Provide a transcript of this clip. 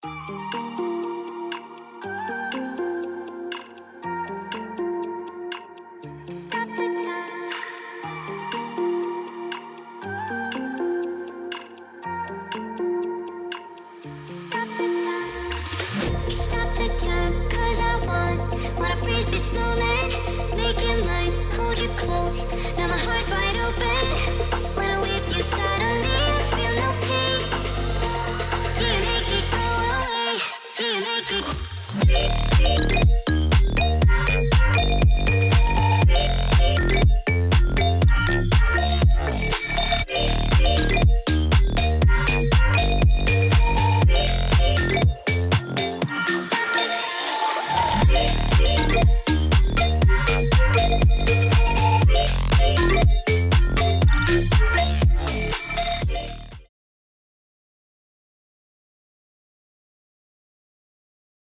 Stop the time, 'cause I wanna freeze this moment. Make it mine, hold you close. Now my heart's wide open.